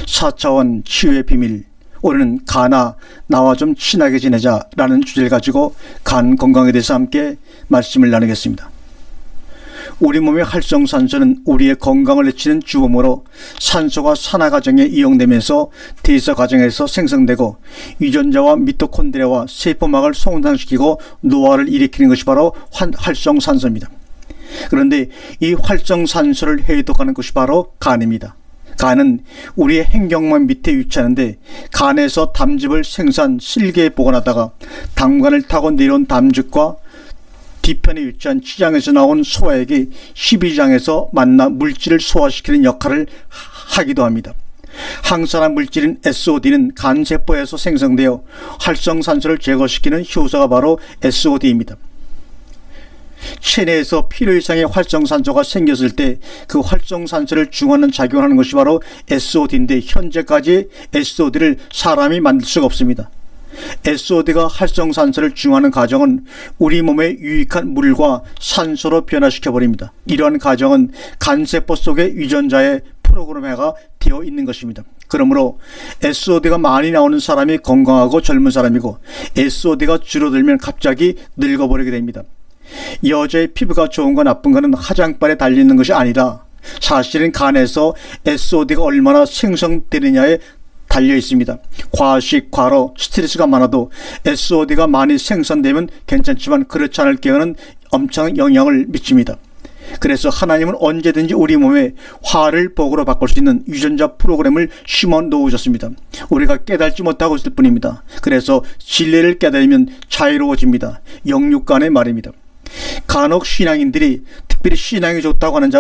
4차원 치유의 비밀. 오늘은 간아 나와 좀 친하게 지내자 라는 주제를 가지고 간 건강에 대해서 함께 말씀을 나누겠습니다. 우리 몸의 활성산소는 우리의 건강을 해치는 주범으로 산소가 산화 과정에 이용되면서 대사 과정에서 생성되고 유전자와 미토콘드리아와 세포막을 손상시키고 노화를 일으키는 것이 바로 활성산소입니다. 그런데 이 활성산소를 해독하는 것이 바로 간입니다. 간은 우리의 행경만 밑에 위치하는데 간에서 담즙을 실계에 보관하다가 담관을 타고 내려온 담즙과 뒤편에 위치한 치장에서 나온 소화액이 12장에서 만나 물질을 소화시키는 역할을 하기도 합니다. 항산화 물질인 SOD는 간세포에서 생성되어 활성산소를 제거시키는 효소가 바로 SOD입니다. 체내에서 필요 이상의 활성산소가 생겼을 때 그 활성산소를 중화하는 작용을 하는 것이 바로 SOD인데 현재까지 SOD를 사람이 만들 수가 없습니다. SOD가 활성산소를 중화하는 과정은 우리 몸에 유익한 물과 산소로 변화시켜버립니다. 이러한 과정은 간세포 속의 유전자의 프로그램화가 되어 있는 것입니다. 그러므로 SOD가 많이 나오는 사람이 건강하고 젊은 사람이고 SOD가 줄어들면 갑자기 늙어버리게 됩니다. 여자의 피부가 좋은 거 나쁜 거는 화장빨에 달려있는 것이 아니라 사실은 간에서 SOD가 얼마나 생성되느냐에 달려 있습니다. 과식, 과로, 스트레스가 많아도 SOD가 많이 생산되면 괜찮지만 그렇지 않을 경우는 엄청난 영향을 미칩니다. 그래서 하나님은 언제든지 우리 몸에 화를 복으로 바꿀 수 있는 유전자 프로그램을 심어 놓으셨습니다. 우리가 깨달지 못하고 있을 뿐입니다. 그래서 진리를 깨달으면 자유로워집니다. 영육간의 말입니다. 간혹 신앙인들이 특별히 신앙이 좋다고 하는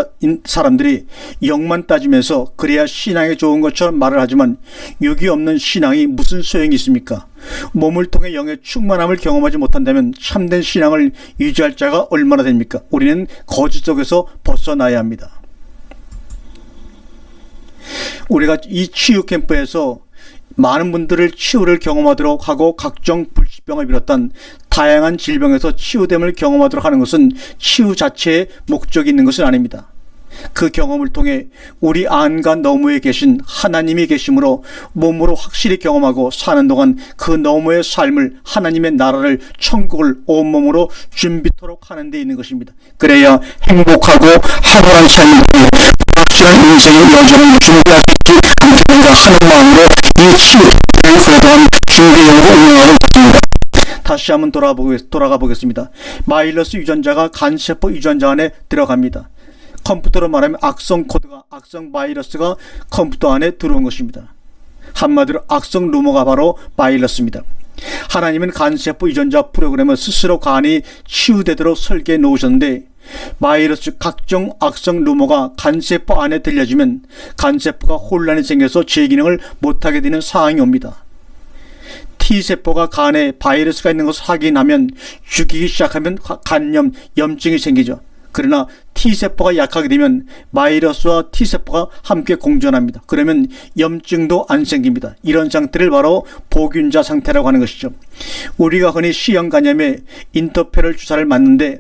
사람들이 영만 따지면서 그래야 신앙이 좋은 것처럼 말을 하지만 육이 없는 신앙이 무슨 소용이 있습니까? 몸을 통해 영의 충만함을 경험하지 못한다면 참된 신앙을 유지할 자가 얼마나 됩니까? 우리는 거짓 속에서 벗어나야 합니다. 우리가 이 치유 캠프에서 많은 분들을 치유를 경험하도록 하고 각종 불치병을 비롯한 다양한 질병에서 치유됨을 경험하도록 하는 것은 치유 자체의 목적이 있는 것은 아닙니다. 그 경험을 통해 우리 안과 너머에 계신 하나님이 계심으로 몸으로 확실히 경험하고 사는 동안 그 너머의 삶을 하나님의 나라를 천국을 온몸으로 준비토록 하는 데 있는 것입니다. 그래야 행복하고 하루한 삶을 확실한 인생의 여정을 준비할 수 있지 않겠는가 하는 마음으로 이 치유를 그동안 준비하고 운영하고 있습니다. 다시 한번 돌아가 보겠습니다. 마일러스 유전자가 간세포 유전자 안에 들어갑니다. 컴퓨터로 말하면 악성 코드가, 악성 바이러스가 컴퓨터 안에 들어온 것입니다. 한마디로 악성 루머가 바로 바이러스입니다. 하나님은 간세포 유전자 프로그램을 스스로 간이 치유되도록 설계해 놓으셨는데 바이러스 각종 악성 루머가 간세포 안에 들려지면 간세포가 혼란이 생겨서 제 기능을 못하게 되는 상황이 옵니다. T세포가 간에 바이러스가 있는 것을 확인하면 죽이기 시작하면 간염, 염증이 생기죠. 그러나 T세포가 약하게 되면 바이러스와 T세포가 함께 공존합니다. 그러면 염증도 안 생깁니다. 이런 상태를 바로 보균자 상태라고 하는 것이죠. 우리가 흔히 C형 간염에 인터페롤 주사를 맞는데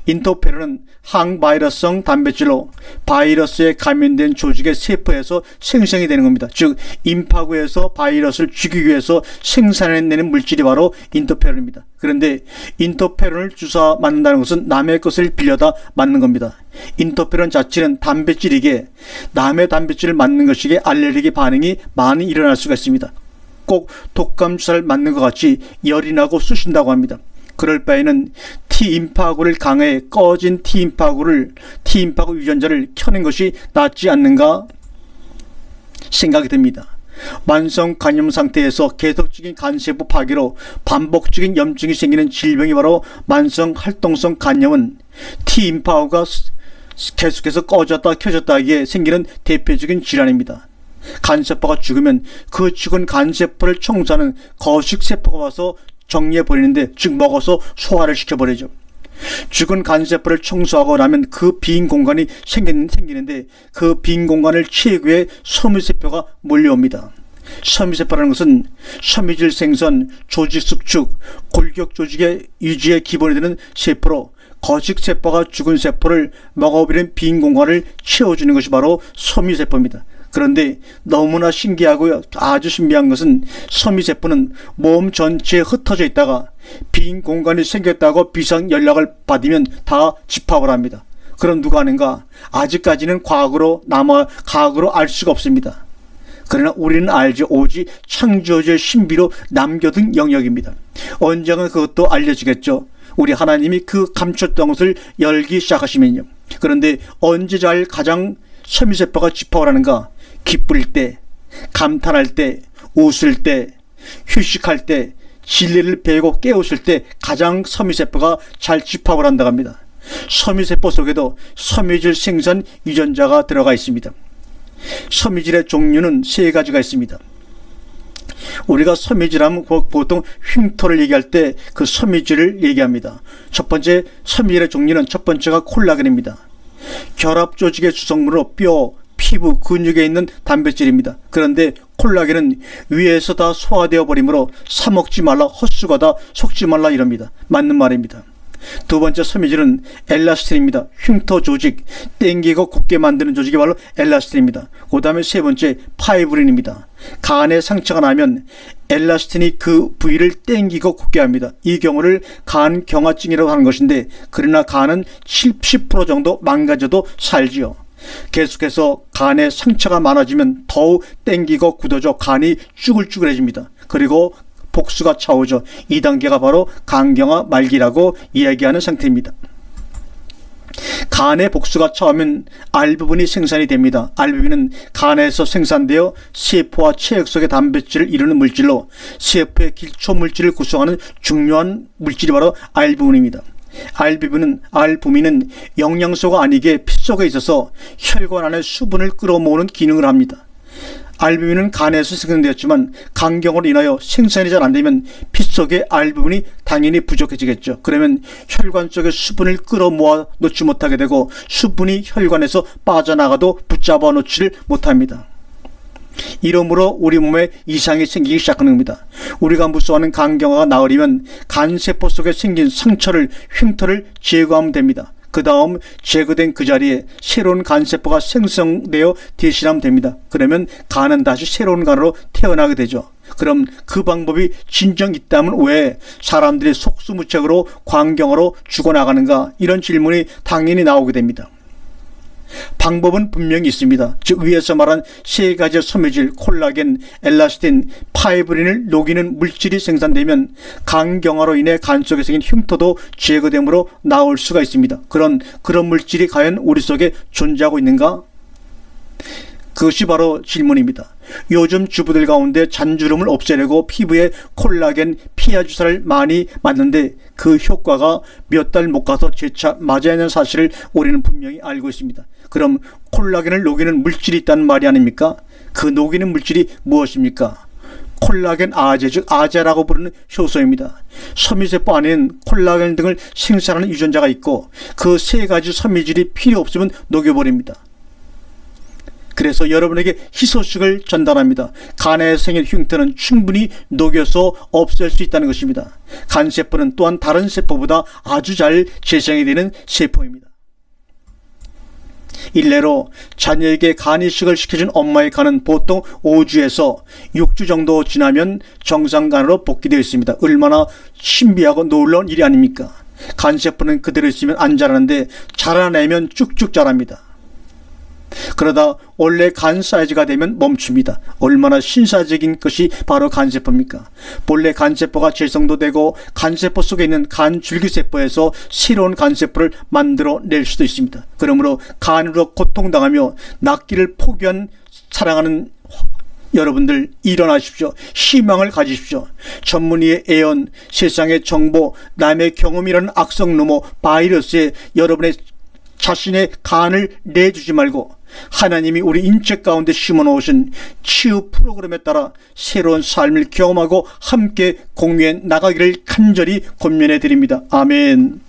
인터페롤은 항바이러스성 단백질로 바이러스에 감염된 조직의 세포에서 생성이 되는 겁니다. 즉 임파구에서 바이러스를 죽이기 위해서 생산해내는 물질이 바로 인터페롤입니다. 그런데 인터페롤을 주사 맞는다는 것은 남의 것을 빌려다 맞는 겁니다. 인터페롤 자체는 단백질이기에 남의 단백질을 맞는 것이기에 알레르기 반응이 많이 일어날 수가 있습니다. 꼭 독감 주사를 맞는 것 같이 열이 나고 쑤신다고 합니다. 그럴 바에는 T임파구를 강화해 꺼진 T임파구 유전자를 켜는 것이 낫지 않는가 생각이 듭니다. 만성 간염 상태에서 계속적인 간세포 파괴로 반복적인 염증이 생기는 질병이 바로 만성 활동성 간염은 T임파구가 계속해서 꺼졌다 켜졌다 하기에 생기는 대표적인 질환입니다. 간세포가 죽으면 그 죽은 간세포를 청소하는 거식세포가 와서 정리해버리는데, 즉 먹어서 소화를 시켜버리죠. 죽은 간세포를 청소하고 나면 그 빈 공간이 생기는데 그 빈 공간을 채우기 위해 섬유세포가 몰려옵니다. 섬유세포라는 것은 섬유질 생선, 조직 수축, 골격 조직의 유지에 기본이 되는 세포로 거식세포가 죽은 세포를 먹어버리는 빈 공간을 채워주는 것이 바로 섬유세포입니다. 그런데 너무나 신기하고 아주 신비한 것은 섬유세포는 몸 전체에 흩어져 있다가 빈 공간이 생겼다고 비상 연락을 받으면 다 집합을 합니다. 그럼 누가 하는가? 아직까지는 과학으로 알 수가 없습니다. 그러나 우리는 알죠. 오직 창조주의 신비로 남겨둔 영역입니다. 언젠가 그것도 알려지겠죠. 우리 하나님이 그 감췄던 것을 열기 시작하시면요. 그런데 언제 가장 섬유세포가 집합을 하는가? 기쁠 때, 감탄할 때, 웃을 때, 휴식할 때, 진리를 배우고 깨우칠 때 가장 섬유세포가 잘 집합을 한다고 합니다. 섬유세포 속에도 섬유질 생산 유전자가 들어가 있습니다. 섬유질의 종류는 세 가지가 있습니다. 우리가 섬유질하면 보통 흉터를 얘기할 때 그 섬유질을 얘기합니다. 첫 번째 섬유질의 종류는 첫 번째가 콜라겐입니다. 결합 조직의 주성분으로 뼈, 피부, 근육에 있는 단백질입니다. 그런데 콜라겐은 위에서 다 소화되어 버리므로 사 먹지 말라, 헛수고다, 속지 말라 이럽니다. 맞는 말입니다. 두 번째 섬유질은 엘라스틴입니다. 흉터 조직, 땡기고 굳게 만드는 조직이 바로 엘라스틴입니다. 그 다음에 세 번째 파이브린입니다. 간에 상처가 나면 엘라스틴이 그 부위를 땡기고 굳게 합니다. 이 경우를 간 경화증이라고 하는 것인데, 그러나 간은 70% 정도 망가져도 살지요. 계속해서 간에 상처가 많아지면 더욱 땡기고 굳어져 간이 쭈글쭈글해집니다. 그리고 복수가 차오죠. 이 단계가 바로 간경화 말기라고 이야기하는 상태입니다. 간에 복수가 차오면 알부분이 생산이 됩니다. 알부분은 간에서 생산되어 세포와 체액 속의 단백질을 이루는 물질로 세포의 기초 물질을 구성하는 중요한 물질이 바로 알부분입니다. 알부민은 영양소가 아니게 피 속에 있어서 혈관 안에 수분을 끌어모으는 기능을 합니다. 알부민은 간에서 생성되었지만 간경으로 인하여 생산이 잘 안되면 피 속의 알부민이 당연히 부족해지겠죠. 그러면 혈관 속에 수분을 끌어모아 놓지 못하게 되고 수분이 혈관에서 빠져나가도 붙잡아 놓지를 못합니다. 이러므로 우리 몸에 이상이 생기기 시작하는 겁니다. 우리가 무서워하는 간경화가 나으려면 간세포 속에 생긴 상처를, 흉터를 제거하면 됩니다. 그 다음 제거된 그 자리에 새로운 간세포가 생성되어 대신하면 됩니다. 그러면 간은 다시 새로운 간으로 태어나게 되죠. 그럼 그 방법이 진정 있다면 왜 사람들이 속수무책으로 간경화로 죽어나가는가? 이런 질문이 당연히 나오게 됩니다. 방법은 분명히 있습니다. 즉 위에서 말한 세 가지의 섬유질 콜라겐, 엘라스틴, 파이브린을 녹이는 물질이 생산되면 간경화로 인해 간 속에 생긴 흉터도 제거되므로 나올 수가 있습니다. 그런 물질이 과연 우리 속에 존재하고 있는가? 그것이 바로 질문입니다. 요즘 주부들 가운데 잔주름을 없애려고 피부에 콜라겐, 피하 주사를 많이 맞는데 그 효과가 몇 달 못 가서 재차 맞아야 하는 사실을 우리는 분명히 알고 있습니다. 그럼 콜라겐을 녹이는 물질이 있다는 말이 아닙니까? 그 녹이는 물질이 무엇입니까? 콜라겐 아제, 즉 아제라고 부르는 효소입니다. 섬유세포 안에는 콜라겐 등을 생산하는 유전자가 있고 그 세 가지 섬유질이 필요 없으면 녹여버립니다. 그래서 여러분에게 희소식을 전달합니다. 간에 생긴 흉터는 충분히 녹여서 없앨 수 있다는 것입니다. 간세포는 또한 다른 세포보다 아주 잘 재생이 되는 세포입니다. 일례로 자녀에게 간 이식을 시켜준 엄마의 간은 보통 5주에서 6주 정도 지나면 정상간으로 복귀되어 있습니다. 얼마나 신비하고 놀라운 일이 아닙니까? 간세포는 그대로 있으면 안 자라는데 자라내면 쭉쭉 자랍니다. 그러다 원래 간 사이즈가 되면 멈춥니다. 얼마나 신사적인 것이 바로 간세포입니까? 본래 간세포가 재성도 되고 간세포 속에 있는 간줄기세포에서 새로운 간세포를 만들어낼 수도 있습니다. 그러므로 간으로 고통당하며 낫기를 포기한 사랑하는 여러분들 일어나십시오. 희망을 가지십시오. 전문의의 애언, 세상의 정보, 남의 경험이라는 악성 루머, 바이러스에 여러분의 자신의 간을 내주지 말고 하나님이 우리 인체 가운데 심어놓으신 치유 프로그램에 따라 새로운 삶을 경험하고 함께 공유해 나가기를 간절히 권면해 드립니다. 아멘.